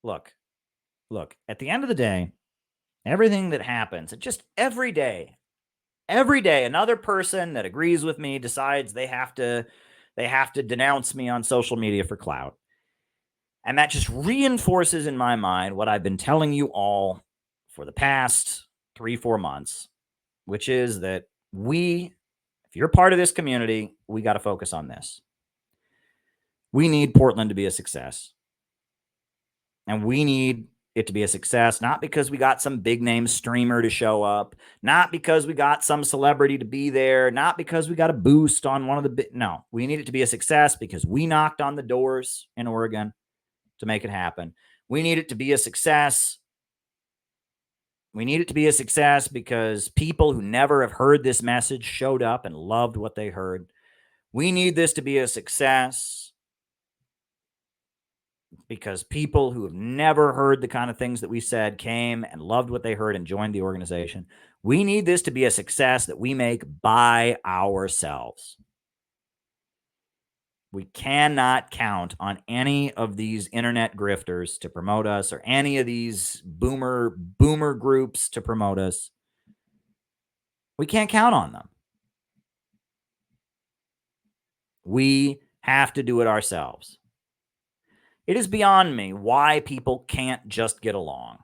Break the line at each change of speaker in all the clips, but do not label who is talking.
Look, at the end of the day, everything that happens, just every day, another person that agrees with me decides they have to denounce me on social media for clout. And that just reinforces in my mind what I've been telling you all for the past 3-4 months, which is that if you're part of this community, we got to focus on this. We need Portland to be a success. And we need it to be a success, not because we got some big name streamer to show up, not because we got some celebrity to be there, not because we got a boost on one of the no, we need it to be a success because we knocked on the doors in Oregon to make it happen. We need it to be a success. We need it to be a success because people who never have heard this message showed up and loved what they heard. We need this to be a success because people who have never heard the kind of things that we said came and loved what they heard and joined the organization. We need this to be a success that we make by ourselves. We cannot count on any of these internet grifters to promote us or any of these boomer groups to promote us. We can't count on them. We have to do it ourselves. It is beyond me why people can't just get along.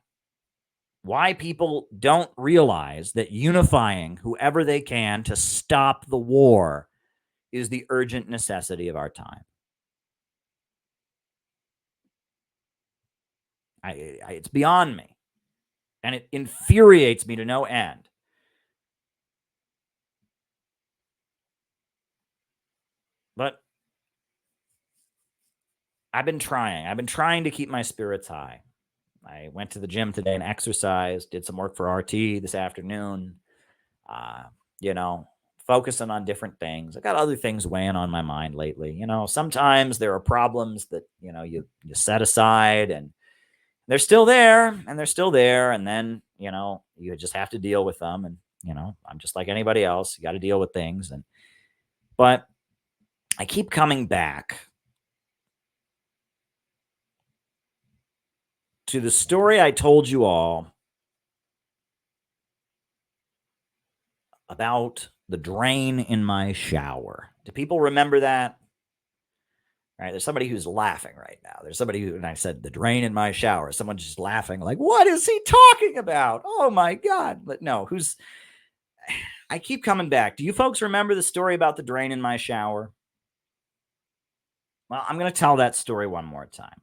Why people don't realize that unifying whoever they can to stop the war is the urgent necessity of our time. It's beyond me. And it infuriates me to no end. But I've been trying to keep my spirits high. I went to the gym today and exercised, did some work for RT this afternoon. Uh, you know, focusing on different things. I got other things weighing on my mind lately. Sometimes there are problems that, you set aside and they're still there and they're still there. And then, you just have to deal with them. And, I'm just like anybody else. You got to deal with things. But I keep coming back to the story I told you all about the drain in my shower. Do people remember that? Right? There's somebody who's laughing right now. There's somebody who, and I said, the drain in my shower. Someone's just laughing, like, what is he talking about? Oh my God. But no, I keep coming back. Do you folks remember the story about the drain in my shower? Well, I'm going to tell that story one more time.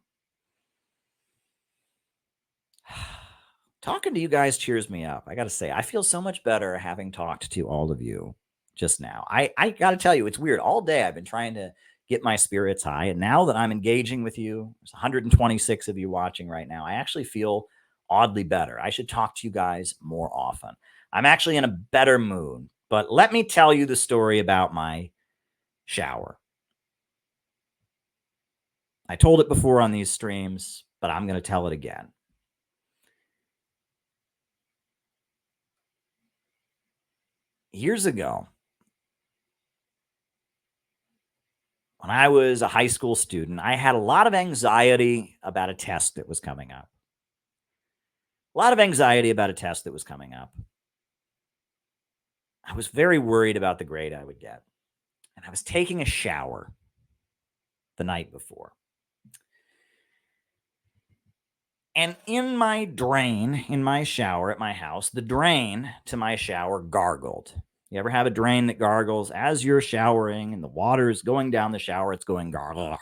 Talking to you guys cheers me up. I got to say, I feel so much better having talked to all of you just now. I got to tell you, it's weird. All day I've been trying to get my spirits high. And now that I'm engaging with you, there's 126 of you watching right now. I actually feel oddly better. I should talk to you guys more often. I'm actually in a better mood. But let me tell you the story about my shower. I told it before on these streams, but I'm going to tell it again. Years ago, when I was a high school student, I had a lot of anxiety about a test that was coming up. I was very worried about the grade I would get. And I was taking a shower the night before. And in my drain, in my shower at my house, the drain to my shower gargled. You ever have a drain that gargles as you're showering and the water is going down the shower? It's going gargle.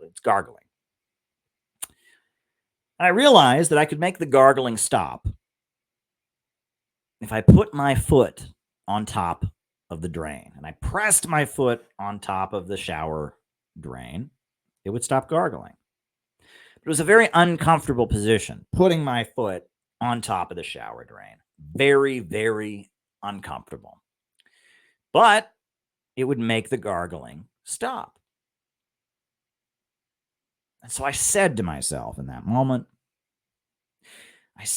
It's gargling. And I realized that I could make the gargling stop if I put my foot on top of the drain and I pressed my foot on top of the shower drain, it would stop gargling. It was a very uncomfortable position, putting my foot on top of the shower drain. Very, very uncomfortable. But it would make the gargling stop. And so I said to myself in that moment, if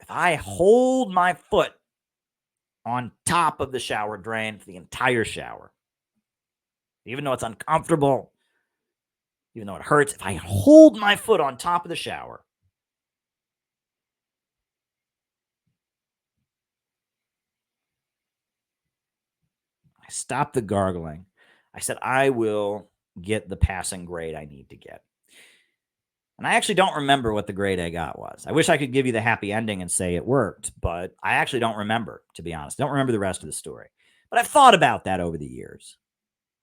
I hold my foot on top of the shower drain for the entire shower, even though it's uncomfortable, even though it hurts, if I hold my foot on top of the shower, I stopped the gargling. I said, I will get the passing grade I need to get. And I actually don't remember what the grade I got was. I wish I could give you the happy ending and say it worked, but I actually don't remember, to be honest. I don't remember the rest of the story. But I've thought about that over the years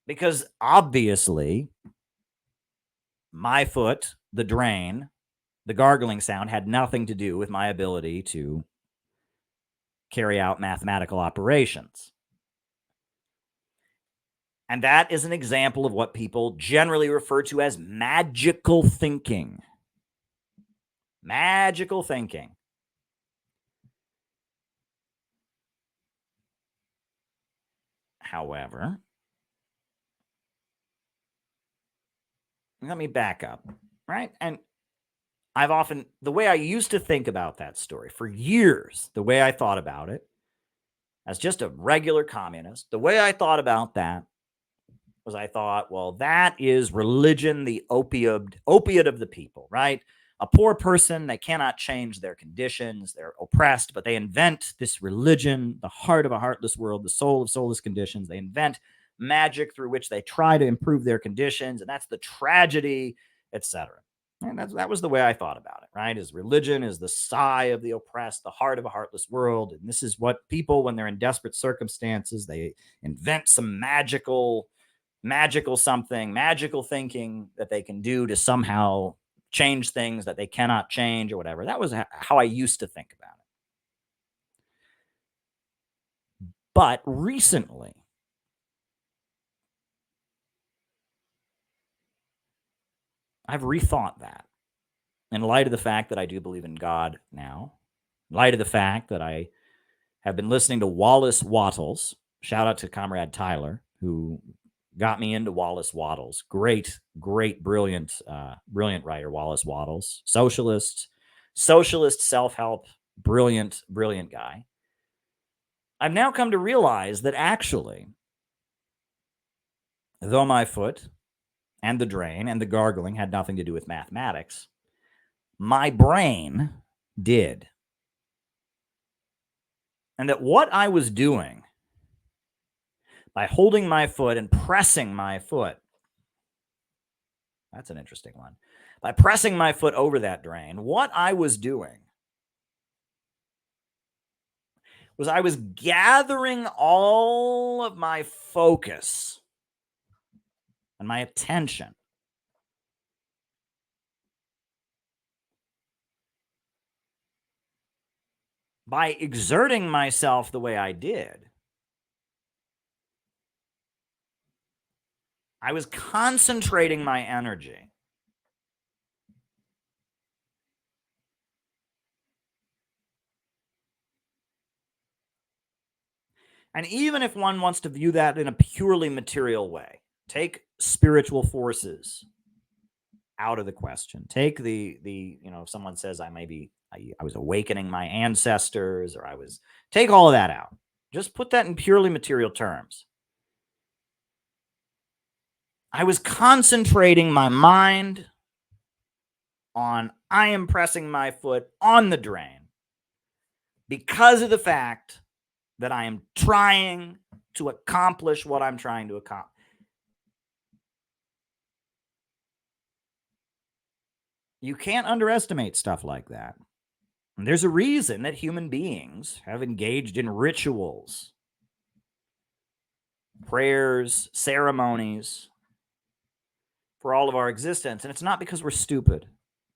because obviously my foot, the drain, the gargling sound had nothing to do with my ability to carry out mathematical operations. And that is an example of what people generally refer to as magical thinking. Magical thinking. However, let me back up, right? And the way I used to think about that story for years, the way I thought about it as just a regular communist, the way I thought about that was I thought, well, that is religion, the opiate of the people, right? A poor person, they cannot change their conditions. They're oppressed, but they invent this religion, the heart of a heartless world, the soul of soulless conditions. They invent magic through which they try to improve their conditions, and that's the tragedy, etc. And that was the way I thought about it, right? Is religion is the sigh of the oppressed, the heart of a heartless world. And this is what people, when they're in desperate circumstances, they invent some magical something, magical thinking that they can do to somehow change things that they cannot change or whatever. That was how I used to think about it. But recently, I've rethought that in light of the fact that I do believe in God now, in light of the fact that I have been listening to Wallace Wattles. Shout out to Comrade Tyler, who got me into Wallace Wattles. Great, brilliant writer, Wallace Wattles. Socialist self-help, brilliant guy. I've now come to realize that actually, though my foot and the drain and the gargling had nothing to do with mathematics, my brain did. And that what I was doing by holding my foot and pressing my foot, that's an interesting one, by pressing my foot over that drain, what I was doing was I was gathering all of my focus and my attention by exerting myself the way I did. I was concentrating my energy and even if one wants to view that in a purely material way, take spiritual forces out of the question. Take if someone says I was awakening my ancestors, or take all of that out. Just put that in purely material terms. I was concentrating my mind on I am pressing my foot on the drain because of the fact that I am trying to accomplish what I'm trying to accomplish. You can't underestimate stuff like that. And there's a reason that human beings have engaged in rituals, prayers, ceremonies for all of our existence. And it's not because we're stupid.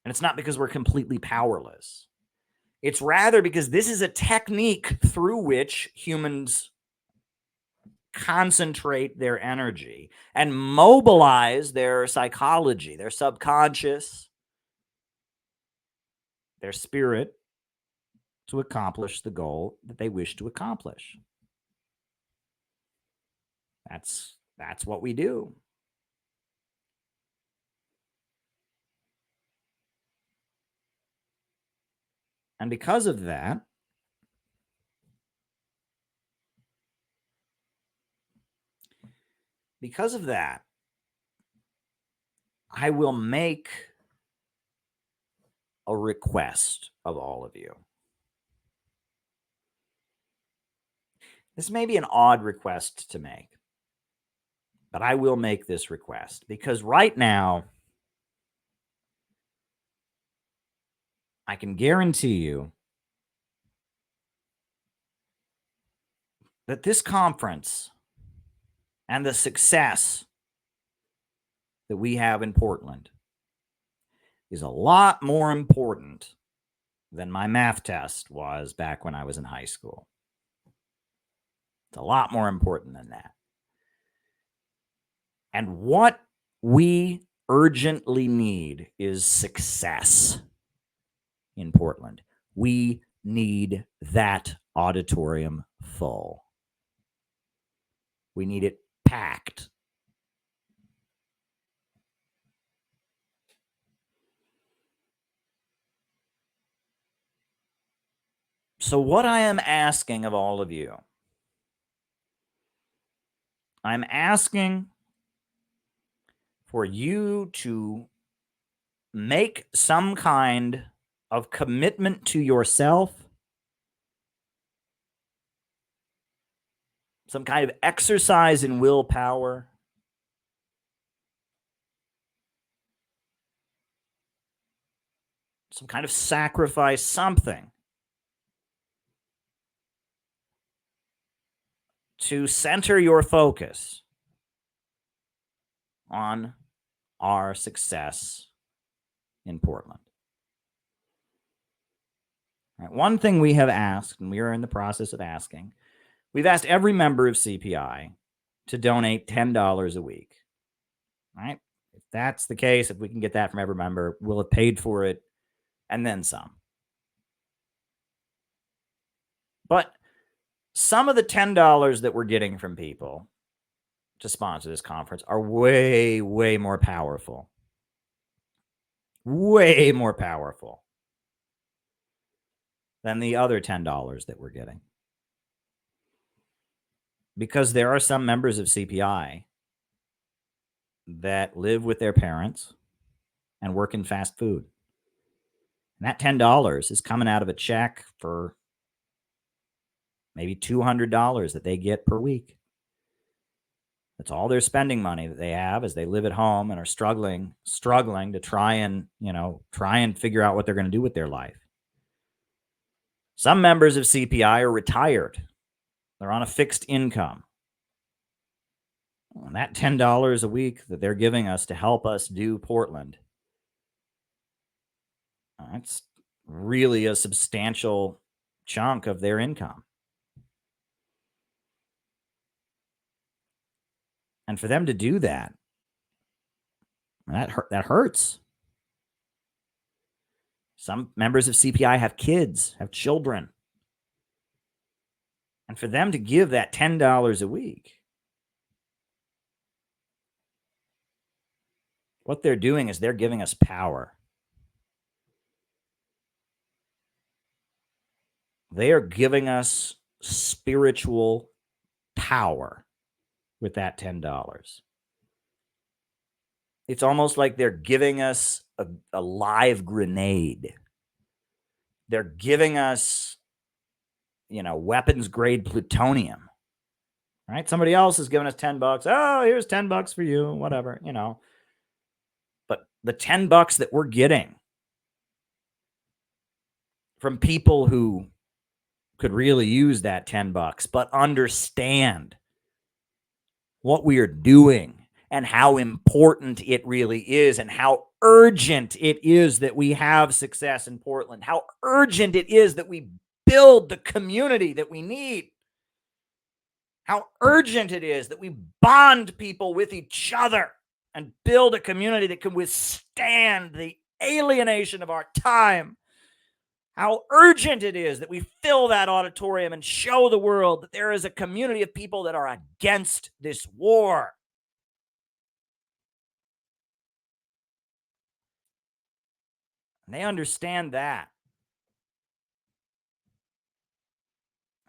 And it's not because we're completely powerless. It's rather because this is a technique through which humans concentrate their energy and mobilize their psychology, their subconscious, their spirit to accomplish the goal that they wish to accomplish. That's what we do. And because of that, Because of that, I will make a request of all of you. This may be an odd request to make, but I will make this request because right now, I can guarantee you that this conference and the success that we have in Portland is a lot more important than my math test was back when I was in high school. It's a lot more important than that. And what we urgently need is success in Portland. We need that auditorium full. We need it packed. So what I am asking of all of you, I'm asking for you to make some kind of commitment to yourself, some kind of exercise in willpower, some kind of sacrifice, something to center your focus on our success in Portland. Right, one thing we have asked, and we are in the process of asking, we've asked every member of CPI to donate $10 a week. Right? If that's the case, if we can get that from every member, we'll have paid for it and then some. But some of the $10 that we're getting from people to sponsor this conference are way, way more powerful. Way more powerful than the other $10 that we're getting. Because there are some members of CPI that live with their parents and work in fast food. And that $10 is coming out of a check for maybe $200 that they get per week. That's all their spending money that they have as they live at home and are struggling to try and figure out what they're going to do with their life. Some members of CPI are retired. They're on a fixed income. And that $10 a week that they're giving us to help us do Portland, that's really a substantial chunk of their income. And for them to do that, that hurts. Some members of CPI have kids, have children. And for them to give that $10 a week, what they're doing is they're giving us power. They are giving us spiritual power with that $10. It's almost like they're giving us a live grenade. They're giving us, weapons grade plutonium, right? Somebody else is giving us $10. Oh, here's $10 for you, whatever, But the $10 that we're getting from people who could really use that $10, but understand what we are doing and how important it really is and how urgent it is that we have success in Portland, how urgent it is that we build the community that we need, how urgent it is that we bond people with each other and build a community that can withstand the alienation of our time. How urgent it is that we fill that auditorium and show the world that there is a community of people that are against this war. And they understand that.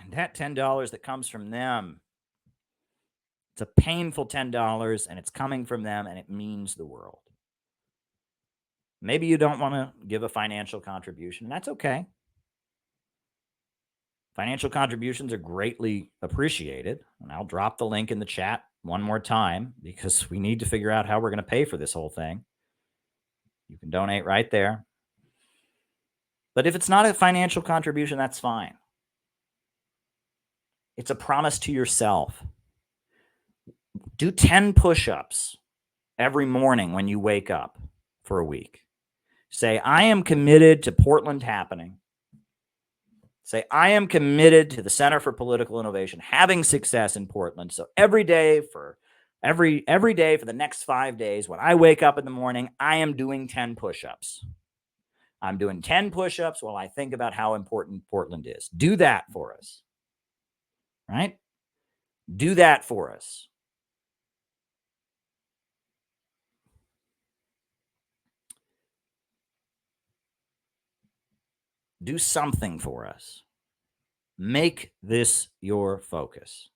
And that $10 that comes from them, It's a painful $10, and it's coming from them, and it means the world. Maybe you don't want to give a financial contribution, and that's okay. Financial contributions are greatly appreciated, and I'll drop the link in the chat one more time because we need to figure out how we're going to pay for this whole thing. You can donate right there. But if it's not a financial contribution, that's fine. It's a promise to yourself. Do 10 push-ups every morning when you wake up for a week. Say, I am committed to Portland happening. Say, I am committed to the Center for Political Innovation having success in Portland. So every day for the next 5 days, when I wake up in the morning, I am doing 10 push-ups. I'm doing 10 push-ups while I think about how important Portland is. Do that for us. Right? Do that for us. Do something for us. Make this your focus.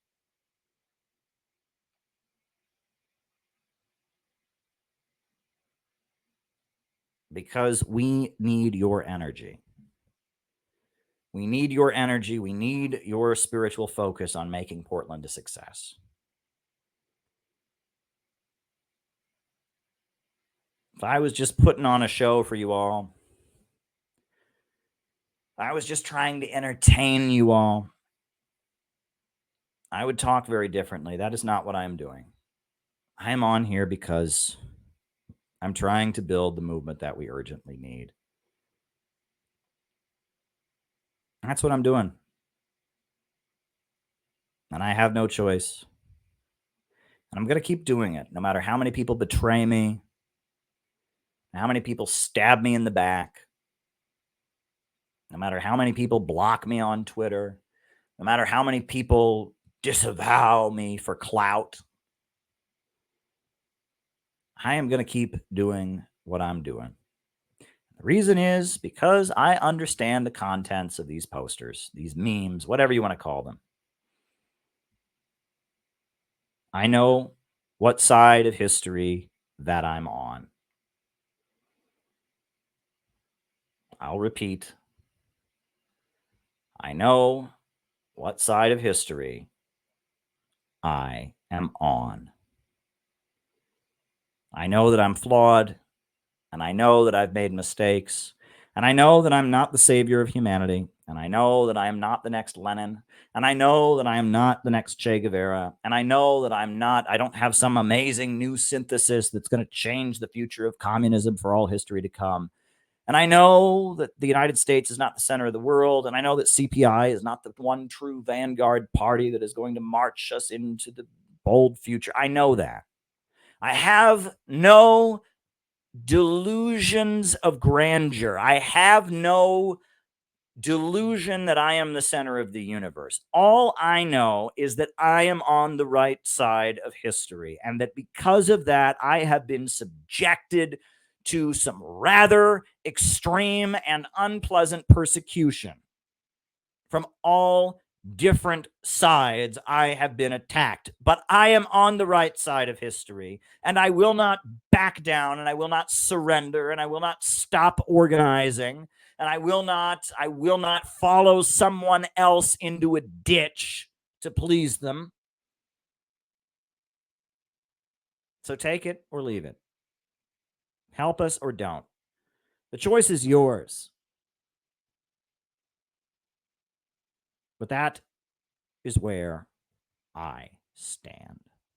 Because we need your energy. We need your energy. We need your spiritual focus on making Portland a success. If I was just putting on a show for you all, I was just trying to entertain you all, I would talk very differently. That is not what I'm doing. I'm on here because I'm trying to build the movement that we urgently need. That's what I'm doing. And I have no choice. And I'm going to keep doing it, no matter how many people betray me, how many people stab me in the back, no matter how many people block me on Twitter, no matter how many people disavow me for clout. I am going to keep doing what I'm doing. The reason is because I understand the contents of these posters, these memes, whatever you want to call them. I know what side of history that I'm on. I'll repeat. I know what side of history I am on. I know that I'm flawed, and I know that I've made mistakes, and I know that I'm not the savior of humanity, and I know that I am not the next Lenin, and I know that I am not the next Che Guevara, and I know that I don't have some amazing new synthesis that's going to change the future of communism for all history to come. And I know that the United States is not the center of the world, and I know that CPI is not the one true vanguard party that is going to march us into the bold future. I know that. I have no delusions of grandeur. I have no delusion that I am the center of the universe. All I know is that I am on the right side of history, and that because of that, I have been subjected to some rather extreme and unpleasant persecution from all different sides. I have been attacked, but I am on the right side of history, and I will not back down, and I will not surrender, and I will not stop organizing, and I will not follow someone else into a ditch to please them. So take it or leave it. Help us or don't. The choice is yours. But that is where I stand.